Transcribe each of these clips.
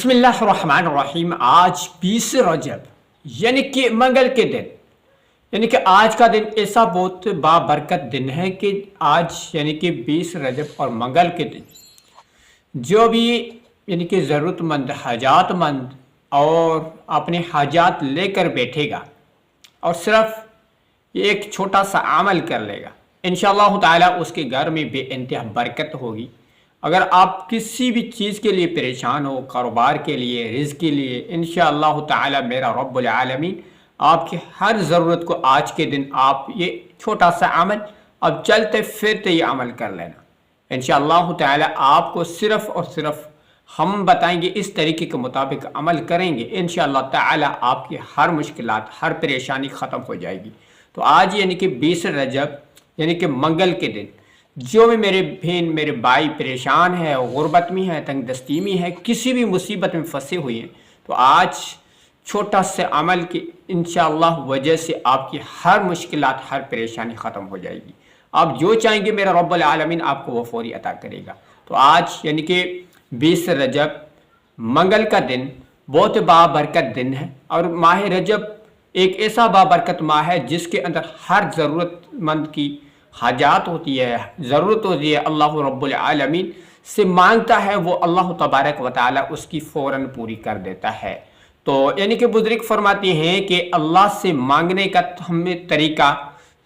बिस्मिल्लाहिर्रहमानिर्रहीम। आज 20 रजब यानी कि मंगल के दिन, यानी कि आज का दिन ऐसा बहुत बाबरकत दिन है कि आज यानी कि 20 रजब और मंगल के दिन जो भी यानी कि ज़रूरतमंद हाजातमंद और अपने हाजात लेकर बैठेगा और सिर्फ एक छोटा सा अमल कर लेगा, इंशाअल्लाह ताला उसके घर में बेइंतहा बरकत होगी। अगर आप किसी भी चीज़ के लिए परेशान हो, कारोबार के लिए, रिज़्क़ के लिए, इंशाअल्लाह ताला मेरा रब्बुल आलमीन आपकी हर ज़रूरत को आज के दिन आप ये छोटा सा अमल अब चलते फिरते ये अमल कर लेना। इंशाअल्लाह ताला आपको सिर्फ़ और सिर्फ हम बताएंगे, इस तरीके के मुताबिक अमल करेंगे, इंशाअल्लाह ताला आपकी हर मुश्किलात, हर परेशानी ख़त्म हो जाएगी। तो आज यानी कि 20 रजब यानी कि मंगल के दिन जो भी मेरे बहन मेरे भाई परेशान है, गुर्बत में है, तंग दस्ती में है, किसी भी मुसीबत में फंसे हुए हैं, तो आज छोटा से अमल की इंशाअल्लाह वजह से आपकी हर मुश्किलात, हर परेशानी ख़त्म हो जाएगी। आप जो चाहेंगे मेरा रब्बुल आलमीन आपको वो फौरी अता करेगा। तो आज यानी कि 20 रजब मंगल का दिन बहुत बाबरकत दिन है और माह रजब एक ऐसा बाबरकत माह है जिसके अंदर हर ज़रूरतमंद की हाजात होती है, ज़रूरत होती है, अल्लाह रब्बुल आलमीन से मांगता है, वो अल्लाह तबारक व तआला उसकी फ़ौरन पूरी कर देता है। तो यानी कि बुज़ुर्ग फरमाते हैं कि अल्लाह से मांगने का हमें तरीका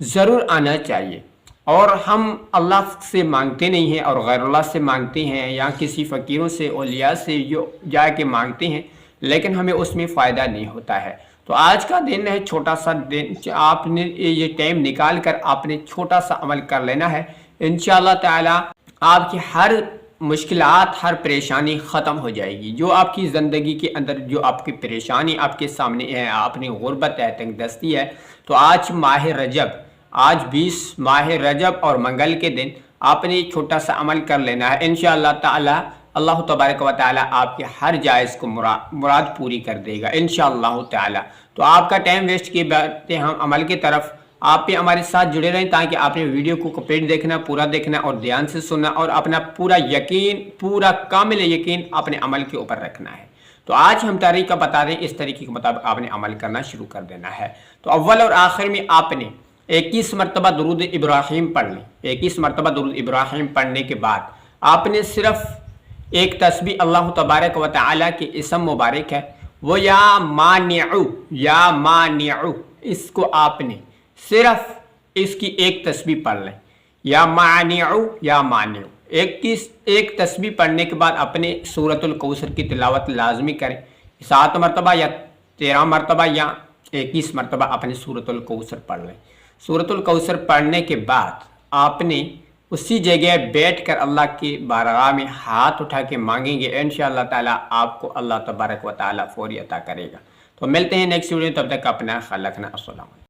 ज़रूर आना चाहिए, और हम अल्लाह से मांगते नहीं हैं और गैरुल्लाह से मांगते हैं या किसी फ़कीरों से, औलिया से जो जाके मांगते हैं, लेकिन हमें उसमें फ़ायदा नहीं होता है। तो आज का दिन है, छोटा सा दिन, आपने ये टाइम निकाल कर आपने छोटा सा अमल कर लेना है। इंशाअल्लाह ताला आपकी हर मुश्किलात, हर परेशानी ख़त्म हो जाएगी। जो आपकी ज़िंदगी के अंदर जो आपकी परेशानी आपके सामने है, अपनी गुर्बत है, तंग दस्ती है, तो आज माह रजब, आज 20 माह रजब और मंगल के दिन आपने छोटा सा अमल कर लेना है। इंशाअल्लाह ताला अल्लाह तबारक व तआला आपके हर जायज़ को मुराद पूरी कर देगा इंशाअल्लाह ताला। तो आपका टाइम वेस्ट किए बगैर हम अमल की तरफ आप भी हमारे साथ जुड़े रहें, ताकि आपने वीडियो को कंप्लीट देखना, पूरा देखना और ध्यान से सुनना और अपना पूरा यकीन, पूरा कामिल यकीन अपने अमल के ऊपर रखना है। तो आज हम तरीका बता रहे हैं, इस तरीके के मुताबिक आपने अमल करना शुरू कर देना है। तो अव्वल और आखिर में आपने 21 मरतबा दुरूद इब्राहीम पढ़ लें। 21 मरतबा दुरूद इब्राहीम पढ़ने के बाद आपने सिर्फ एक तस्बीह अल्लाह तबारक व तआला के इसम मुबारक है वो या मानिउ, इसको आपने सिर्फ इसकी एक तस्बीह पढ़ लें, या मानिउ। एक तस्बीह पढ़ने के बाद अपने सूरतुल कौसर की तिलावत लाजमी करें। 7 मरतबा या 13 मरतबा या 21 मरतबा अपने सूरतुल कौसर पढ़ लें। सूरतुल कौसर पढ़ने के बाद आपने उसी जगह बैठकर अल्लाह की बारगाह में हाथ उठा के मांगेंगे, इंशाअल्लाह ताला आपको अल्लाह तबारक व तआला फौरी अता करेगा। तो मिलते हैं नेक्स्ट वीडियो, तब तक अपना ख्याल रखना। अस्सलाम।